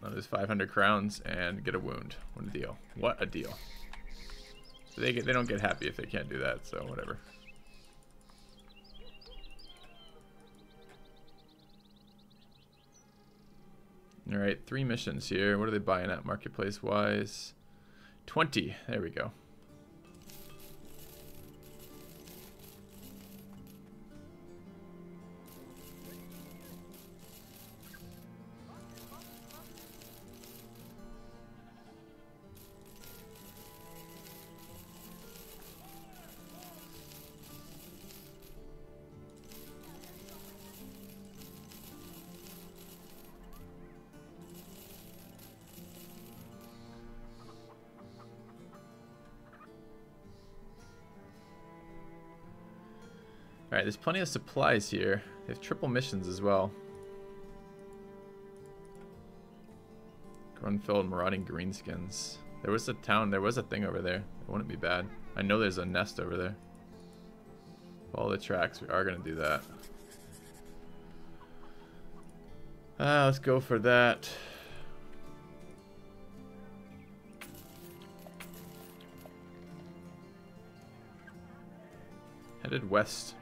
I'll lose 500 crowns and get a wound. What a deal. What a deal. So they don't get happy if they can't do that, so whatever. Alright, 3 missions here. What are they buying at marketplace wise? 20. There we go. Alright, there's plenty of supplies here. They have triple missions as well. Grunfeld, marauding greenskins. There was a town, there was a thing over there. It wouldn't be bad. I know there's a nest over there. Follow the tracks, we are going to do that. Let's go for that. Headed west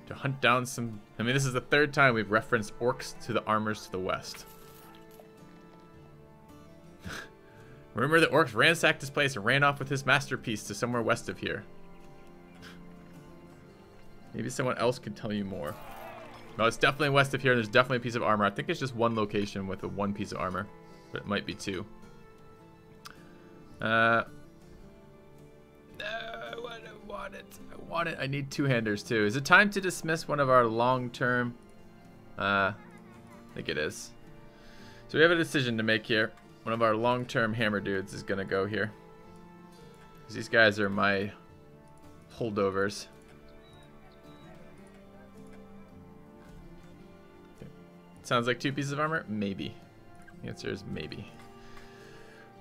to hunt down some... I mean, this is the 3rd time we've referenced orcs to the armors to the west. Remember that orcs ransacked this place and ran off with his masterpiece to somewhere west of here. Maybe someone else can tell you more. No, it's definitely west of here. There's definitely a piece of armor. I think it's just one location with one piece of armor, but it might be 2. No, I want it. I want it. I need 2-handers too. Is it time to dismiss one of our long-term? I think it is. So we have a decision to make here. One of our long-term hammer dudes is gonna go here. These guys are my holdovers. Sounds like 2 pieces of armor? Maybe. The answer is maybe.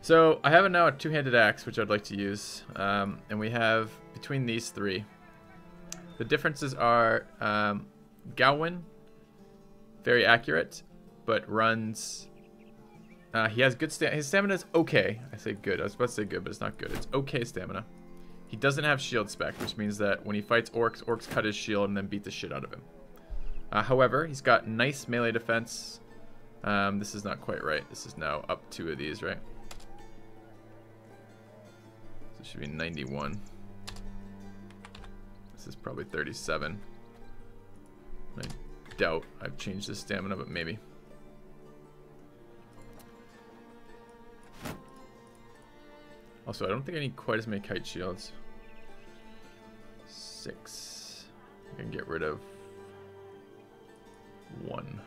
So I have now a 2-handed axe, which I'd like to use. And we have, between these 3, the differences are Gawain, very accurate, but runs... he has good stamina. His stamina is okay. I say good. I was about to say good, but it's not good. It's okay stamina. He doesn't have shield spec, which means that when he fights orcs, orcs cut his shield and then beat the shit out of him. However, he's got nice melee defense. This is not quite right. This is now up 2 of these, right? So it should be 91. This is probably 37. I doubt I've changed his stamina, but maybe. Also, I don't think I need quite as many kite shields. 6. I can get rid of 1.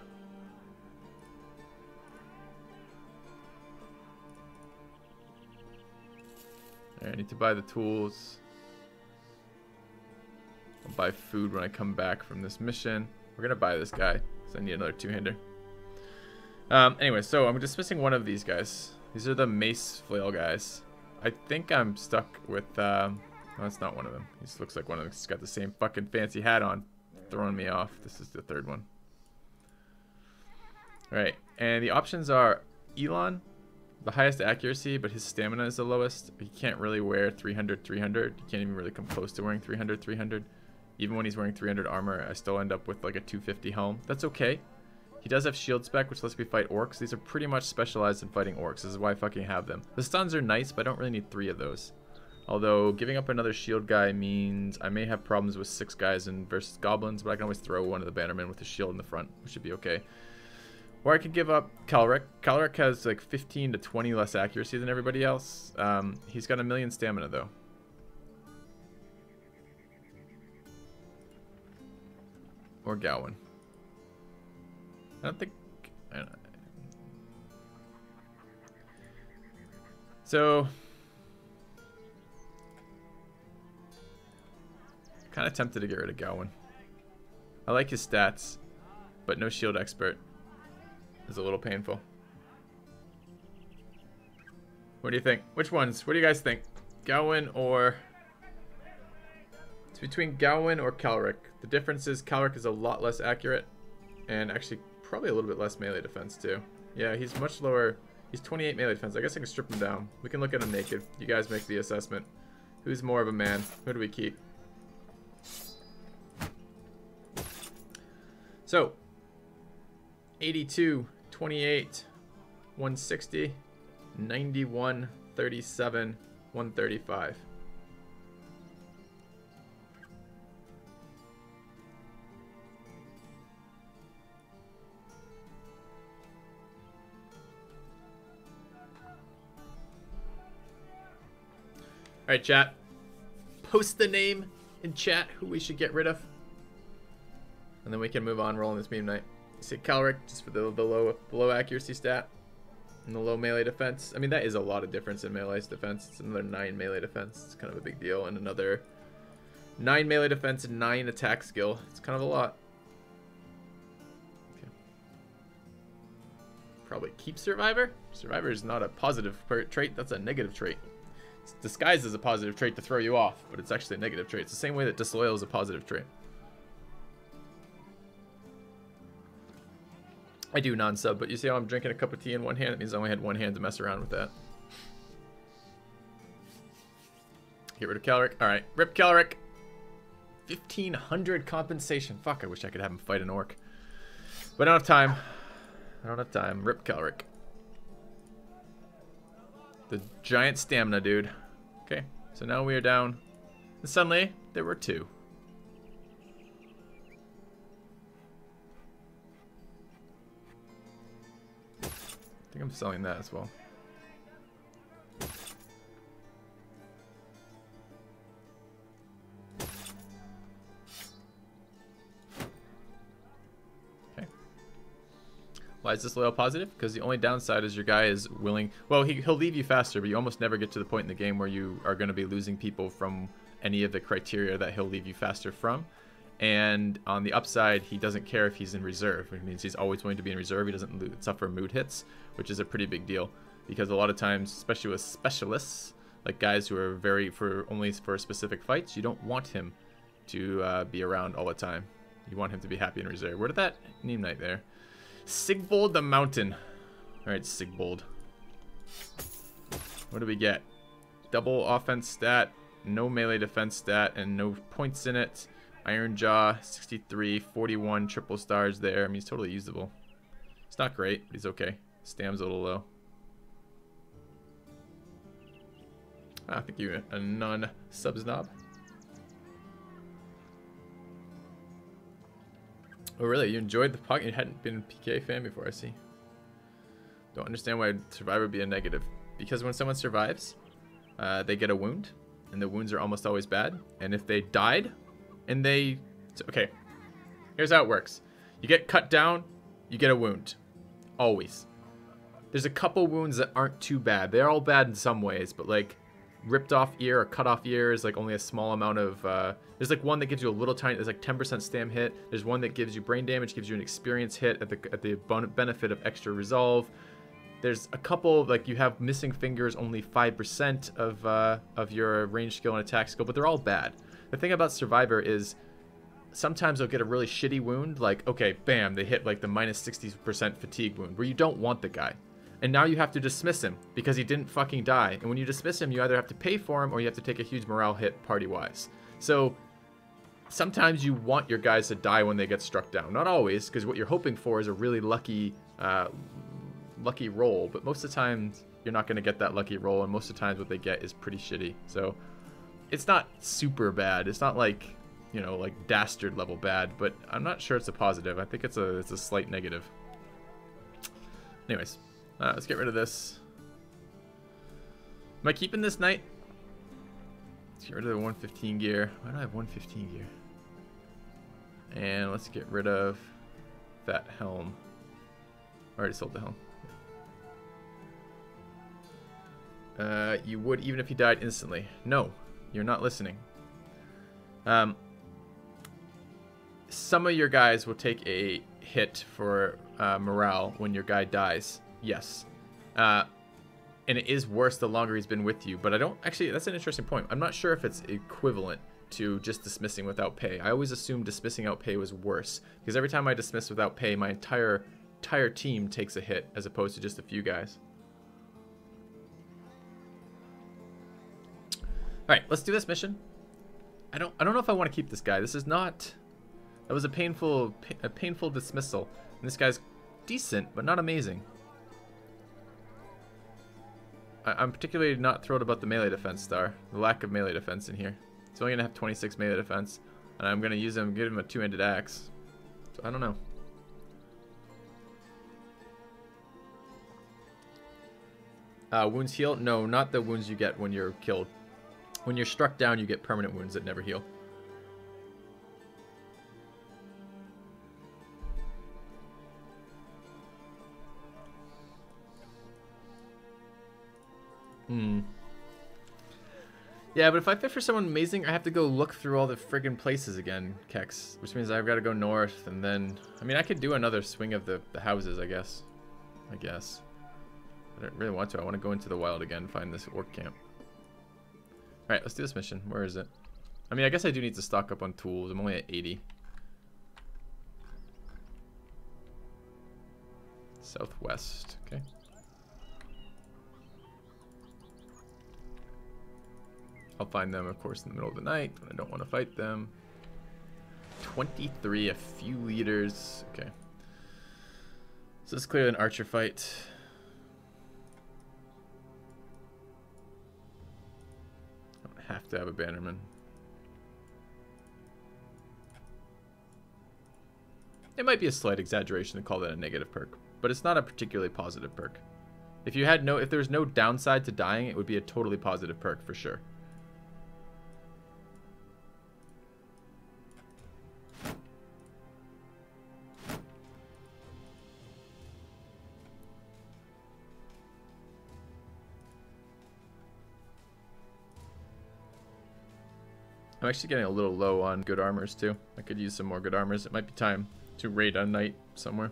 Alright, I need to buy the tools. I'll buy food when I come back from this mission. We're gonna buy this guy, so I need another 2-hander. Anyway, so I'm dismissing one of these guys. These are the mace flail guys. I think I'm stuck with, no, that's not one of them. He just looks like one of them. He's got the same fucking fancy hat on. Throwing me off. This is the 3rd one. Alright, and the options are Elon, the highest accuracy, but his stamina is the lowest. He can't really wear 300, 300. He can't even really come close to wearing 300, 300. Even when he's wearing 300 armor, I still end up with like a 250 helm. That's okay. He does have shield spec, which lets me fight orcs. These are pretty much specialized in fighting orcs. This is why I fucking have them. The stuns are nice, but I don't really need 3 of those. Although, giving up another shield guy means I may have problems with 6 guys versus goblins, but I can always throw one of the bannermen with a shield in the front, which should be okay. Or I could give up Calric. Calric has like 15 to 20 less accuracy than everybody else. He's got 1,000,000 stamina, though. Or Gawain. I don't think... So... kind of tempted to get rid of Gawain. I like his stats, but no shield expert is a little painful. What do you think? Which ones? What do you guys think? Gawain or... It's between Gawain or Calric. The difference is Calric is a lot less accurate and actually probably a little bit less melee defense too. Yeah, he's much lower. He's 28 melee defense. I guess I can strip him down. We can look at him naked. You guys make the assessment. Who's more of a man? Who do we keep? So, 82, 28, 160, 91, 37, 135. All right, chat. Post the name in chat who we should get rid of. And then we can move on rolling this meme night. You see Calric just for the low accuracy stat and the low melee defense. I mean, that is a lot of difference in melee defense. It's another 9 melee defense. It's kind of a big deal. And another 9 melee defense and 9 attack skill. It's kind of a lot. Okay. Probably keep Survivor. Survivor is not a positive trait. That's a negative trait. It's disguised as a positive trait to throw you off, but it's actually a negative trait. It's the same way that Disloyal is a positive trait. I do non-sub, but you see how I'm drinking a cup of tea in one hand? It means I only had one hand to mess around with that. Get rid of Calric. Alright, rip Calric. 1,500 compensation. Fuck, I wish I could have him fight an orc. But I don't have time. I don't have time. Rip Calric. The giant stamina, dude. Okay, so now we are down. And suddenly, there were 2. I think I'm selling that as well. Okay. Why is this loyal positive? Because the only downside is your guy is willing... Well, he'll leave you faster, but you almost never get to the point in the game where you are going to be losing people from any of the criteria that he'll leave you faster from. And on the upside, he doesn't care if he's in reserve. It means he's always going to be in reserve. He doesn't suffer mood hits, which is a pretty big deal. Because a lot of times, especially with specialists, like guys who are only for specific fights, you don't want him to be around all the time. You want him to be happy in reserve. Where did that name night there? Sigbold the Mountain. All right, Sigbold. What do we get? Double offense stat, no melee defense stat, and no points in it. Iron Jaw, 63, 41 triple stars there. I mean, he's totally usable. It's not great, but he's okay. Stam's a little low. I think you're a non-sub-snob. Oh, really? You enjoyed the pocket? You hadn't been a PK fan before, I see. Don't understand why Survivor would be a negative. Because when someone survives, they get a wound, and the wounds are almost always bad. And if they died... And okay, here's how it works. You get cut down, you get a wound. Always. There's a couple wounds that aren't too bad. They're all bad in some ways, but like ripped off ear or cut off ear is like only a small amount of, there's like one that gives you a little tiny, there's like 10% stam hit. There's one that gives you brain damage, gives you an experience hit at the benefit of extra resolve. There's a couple, like you have missing fingers, only 5% of your range skill and attack skill, but they're all bad. The thing about Survivor is sometimes they'll get a really shitty wound, like, okay, bam, they hit like the minus 60% fatigue wound, where you don't want the guy. And now you have to dismiss him because he didn't fucking die. And when you dismiss him, you either have to pay for him or you have to take a huge morale hit party-wise. So sometimes you want your guys to die when they get struck down. Not always, because what you're hoping for is a really lucky roll. But most of the time, you're not going to get that lucky roll. And most of the times what they get is pretty shitty. So... It's not super bad. It's not like, you know, like dastard level bad, but I'm not sure it's a positive. I think it's a slight negative. Anyways, let's get rid of this. Am I keeping this knight? Let's get rid of the 115 gear. Why do I have 115 gear? And let's get rid of that helm. I already sold the helm. You would even if he died instantly. No. You're not listening. Some of your guys will take a hit for morale when your guy dies. Yes. And it is worse the longer he's been with you. But I don't... Actually, that's an interesting point. I'm not sure if it's equivalent to just dismissing without pay. I always assumed dismissing without pay was worse. Because every time I dismiss without pay, my entire entire team takes a hit as opposed to just a few guys. All right, let's do this mission. I don't know if I want to keep this guy. This is not. That was a painful dismissal. And this guy's decent, but not amazing. I'm particularly not thrilled about the melee defense star. The lack of melee defense in here. It's only gonna have 26 melee defense, and I'm gonna use him, give him a two-handed axe. So I don't know. Wounds heal? No, not the wounds you get when you're killed. When you're struck down, you get permanent wounds that never heal. Yeah, but if I fit for someone amazing, I have to go look through all the friggin' places again, Kex. Which means I've got to go north, and then... I mean, I could do another swing of the houses, I guess. I don't really want to. I want to go into the wild again and find this orc camp. Alright, let's do this mission. Where is it? I mean, I guess I do need to stock up on tools. I'm only at 80. Southwest. Okay. I'll find them, of course, in the middle of the night when I don't want to fight them. 23, a few liters. Okay. So this is clearly an archer fight. I don't have to have a bannerman. It might be a slight exaggeration to call that a negative perk, but it's not a particularly positive perk. If there was no downside to dying, it would be a totally positive perk for sure. I'm actually getting a little low on good armors too. I could use some more good armors. It might be time to raid a knight somewhere.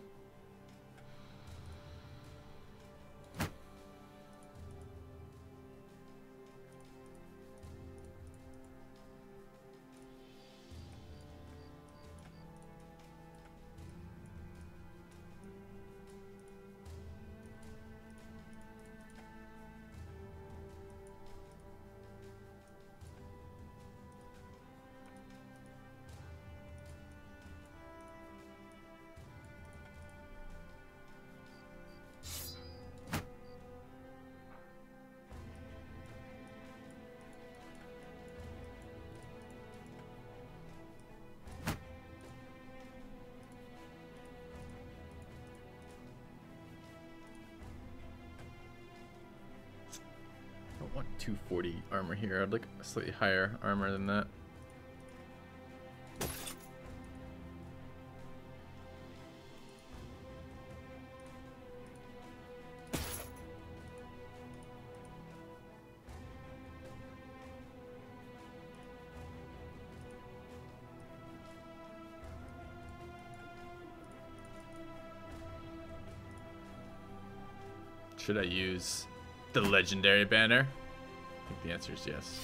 I want 240 armor here. I'd like a slightly higher armor than that. Should I use the legendary banner? I think the answer is yes.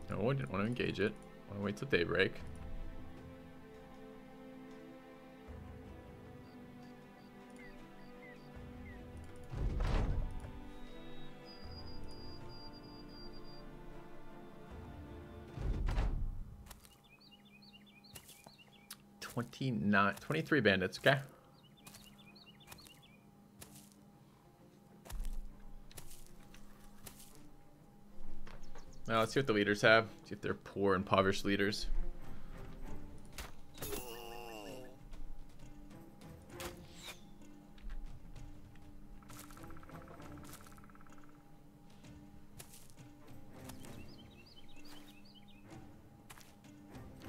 No, I didn't want to engage it. I want to wait till daybreak. – 23 bandits, okay. Now let's see what the leaders have. See if they're poor, impoverished leaders.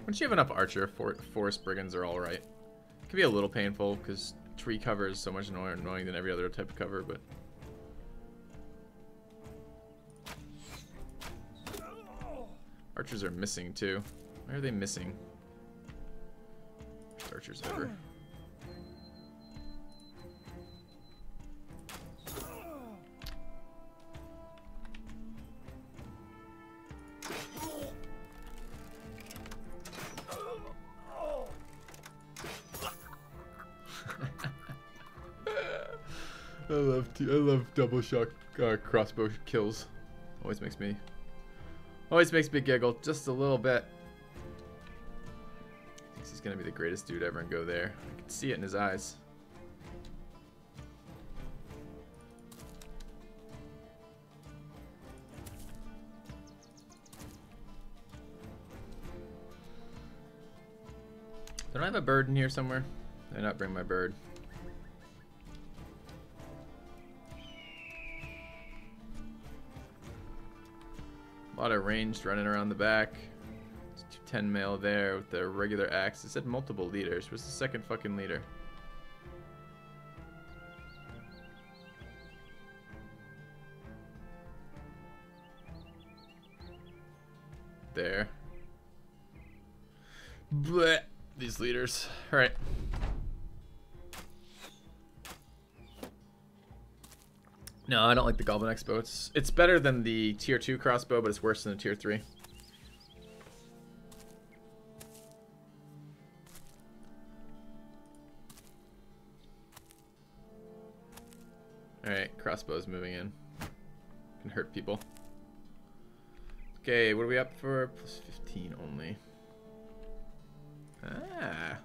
Once you have enough archer, forest brigands are all right. It can be a little painful because tree cover is so much more annoying than every other type of cover, but archers are missing too. Why are they missing? Archers ever. I love double shot crossbow kills. Always makes me giggle just a little bit. Thinks he's gonna be the greatest dude ever and go there. I can see it in his eyes. Don't I have a bird in here somewhere? Did I not bring my bird? A lot of ranged running around the back. 210 male there with the regular axe. It said multiple leaders. Where's the second fucking leader? There. Blech. These leaders. Alright. No, I don't like the Goblin X-bow. It's better than the tier 2 crossbow, but it's worse than the tier 3. Alright, crossbow's moving in. Can hurt people. Okay, what are we up for? Plus 15 only. Ah.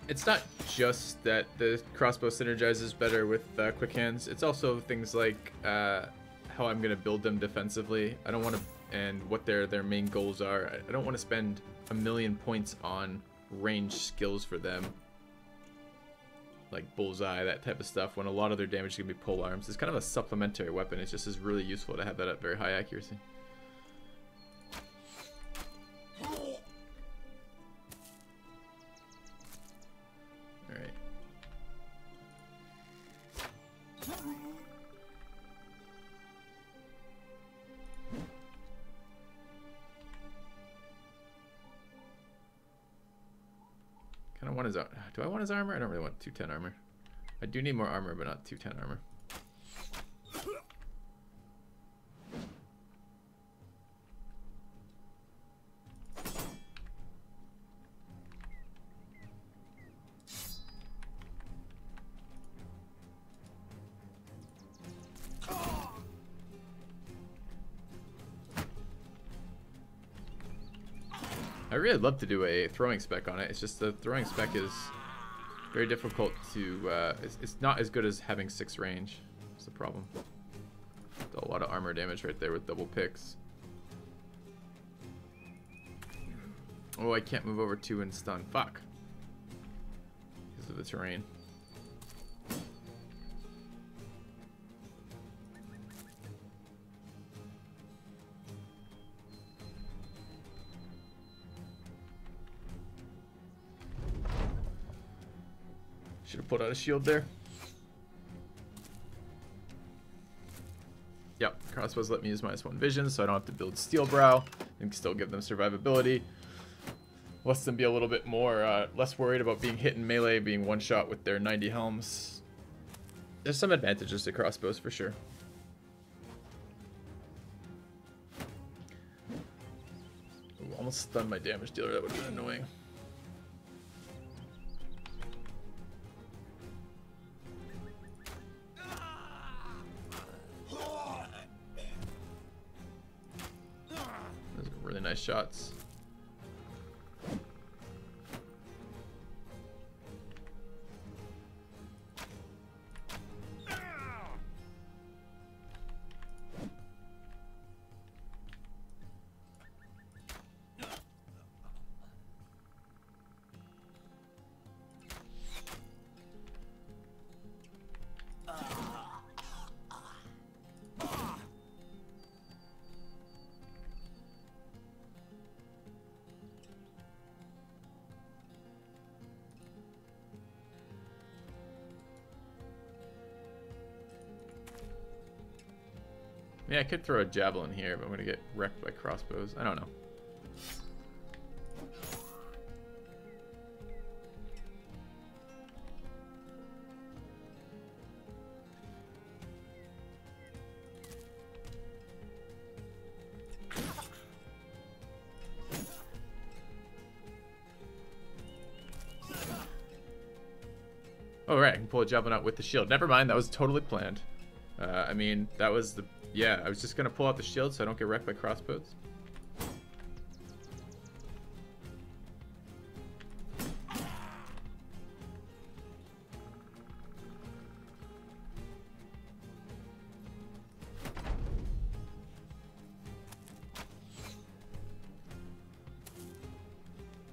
It's not just that the crossbow synergizes better with quick hands. It's also things like how I'm going to build them defensively. I don't want to, and what their main goals are. I don't want to spend 1,000,000 points on range skills for them, like bullseye, that type of stuff, when a lot of their damage is going to be pole arms. It's kind of a supplementary weapon. It just is really useful to have that at very high accuracy. Do I want his armor? I don't really want 210 armor. I do need more armor, but not 210 armor. I really love to do a throwing spec on it. It's just the throwing spec is very difficult to, it's not as good as having 6 range. That's the problem. It's a lot of armor damage right there with double picks. Oh, I can't move over 2 and stun. Fuck. Because of the terrain. Should have pulled out a shield there. Yep, crossbows let me use -1 vision, so I don't have to build steel brow and still give them survivability. Lets them be a little bit more less worried about being hit in melee, being one shot with their 90 helms. There's some advantages to crossbows for sure. Ooh, almost stunned my damage dealer. That would have been annoying. Those are really nice shots. Yeah, I could throw a javelin here, but I'm going to get wrecked by crossbows. I don't know. Oh, right, I can pull a javelin out with the shield. Never mind, that was totally planned. I mean, that was the... Yeah, I was just going to pull out the shield so I don't get wrecked by crossbows.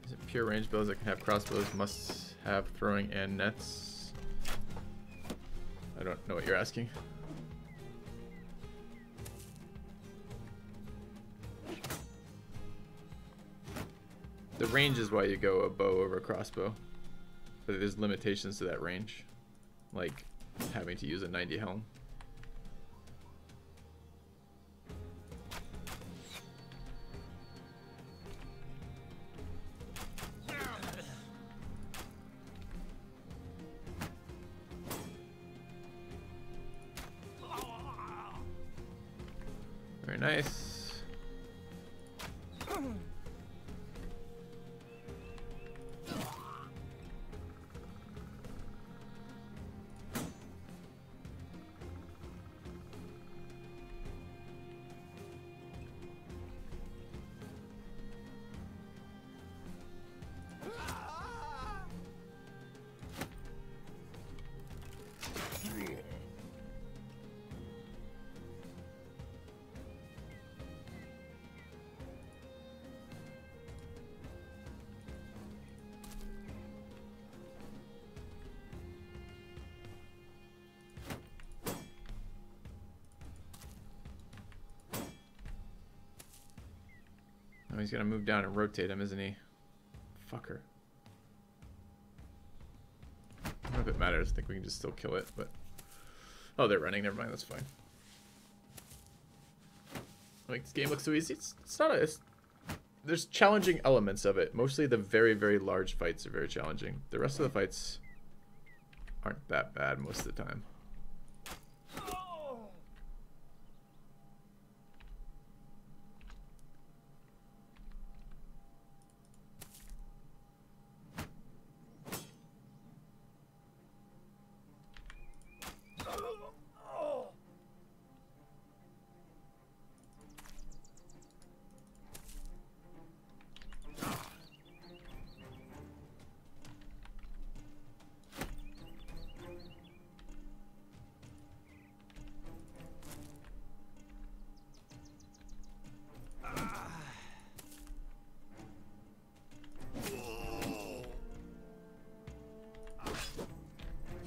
Is it pure range bows that can have crossbows must have throwing and nets? I don't know what you're asking. The range is why you go a bow over a crossbow, but there's limitations to that range, like having to use a 90 helm. Very nice. Oh, he's gonna move down and rotate him, isn't he? Fucker. I don't know if it matters. I think we can just still kill it, but... Oh, they're running. Never mind. That's fine. Like, this game looks so easy. It's not a... There's challenging elements of it. Mostly the very, very large fights are very challenging. The rest of the fights aren't that bad most of the time.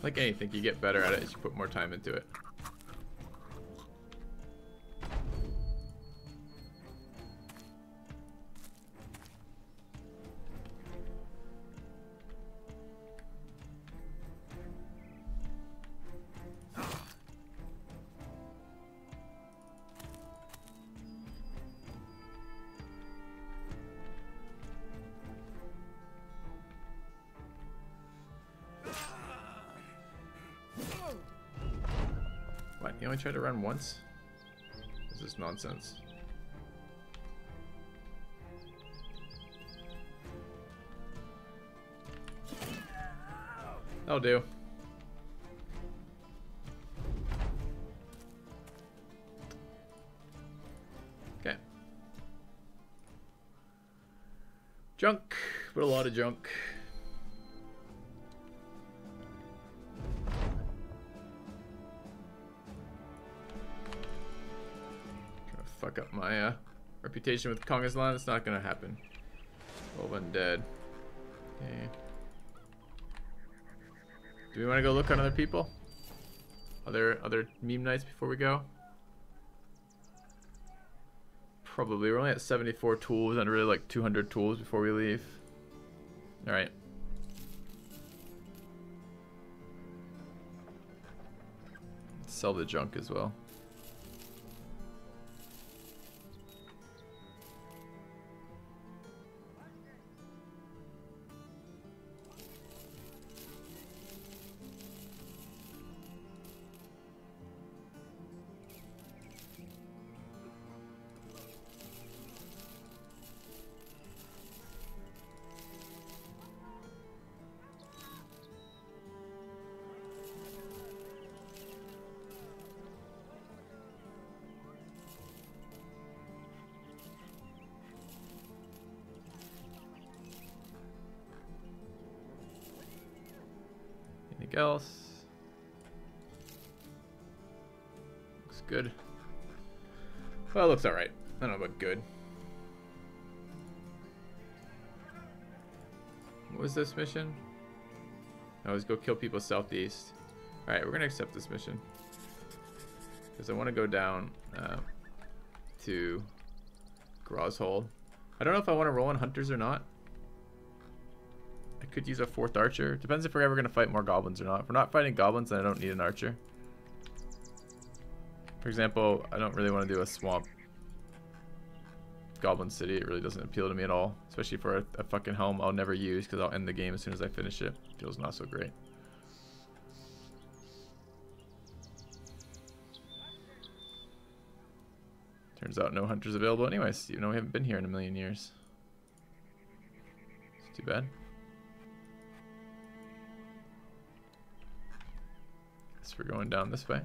Like anything, you get better at it as you put more time into it. only tried to run once? This is nonsense. That'll do. Okay. Junk, but a lot of junk. Trying to fuck up my reputation with Kongaslan. It's not gonna happen. 12 undead. Okay. Do we want to go look on other people? Other meme nights before we go? Probably. We're only at 74 tools and really like 200 tools before we leave. Alright. Sell the junk as well. Anything else? Looks good. Well, it looks alright. I don't know about good. What was this mission? I was go kill people southeast. Alright, we're gonna accept this mission. Because I want to go down to Grozhold. I don't know if I want to roll on hunters or not. I could use a 4th archer. Depends if we're ever going to fight more goblins or not. If we're not fighting goblins, then I don't need an archer. For example, I don't really want to do a swamp goblin city. It really doesn't appeal to me at all. Especially for a fucking helm I'll never use because I'll end the game as soon as I finish it. Feels not so great. Turns out no hunters available anyways, even though we haven't been here in a million years. It's too bad. Guess we're going down this way.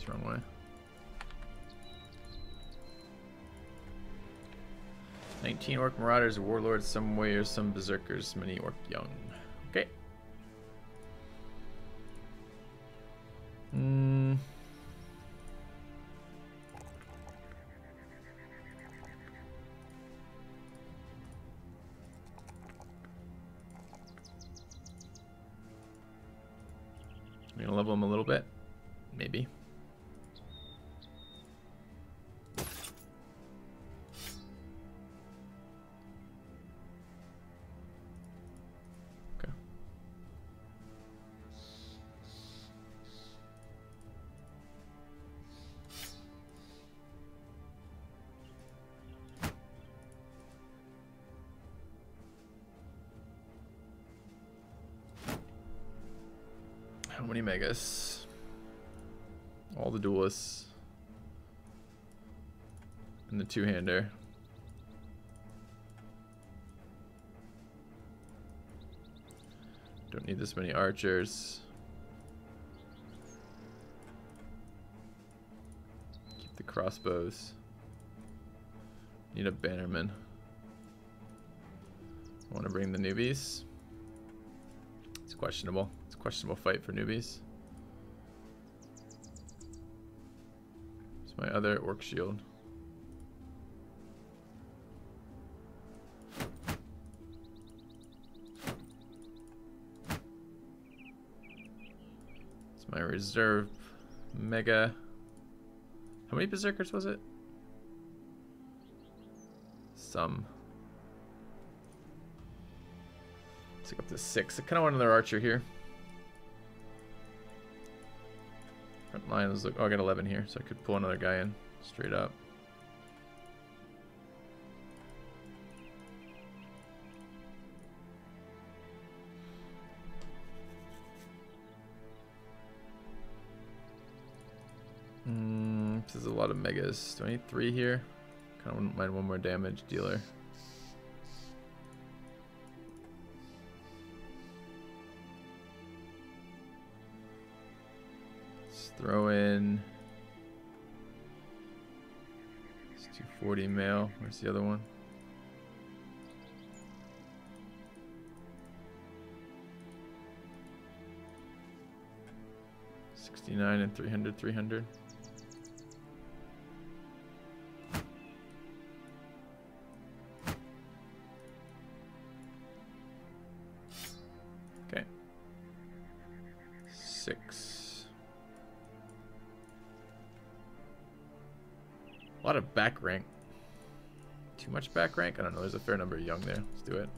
Wrong way. 19 orc marauders, warlords, some warriors, some berserkers, many orc young. Okay. I'm gonna level them a little bit, maybe. How many megas? All the duelists. And the two-hander. Don't need this many archers. Keep the crossbows. Need a bannerman. I want to bring the newbies. It's questionable. It's a questionable fight for newbies. It's my other orc shield. It's my reserve mega. How many berserkers was it? Some. Let's go up to 6. I kind of want another archer here. Front line is like, oh, I got 11 here, so I could pull another guy in straight up. This is a lot of megas. Do I need 3 here? Kind of wouldn't mind 1 more damage dealer. Let's throw in. It's 240 male. Where's the other one? $69 and 300, 300. Okay. 6. A lot of back rank. Too much back rank? I don't know. There's a fair number of young there. Let's do it.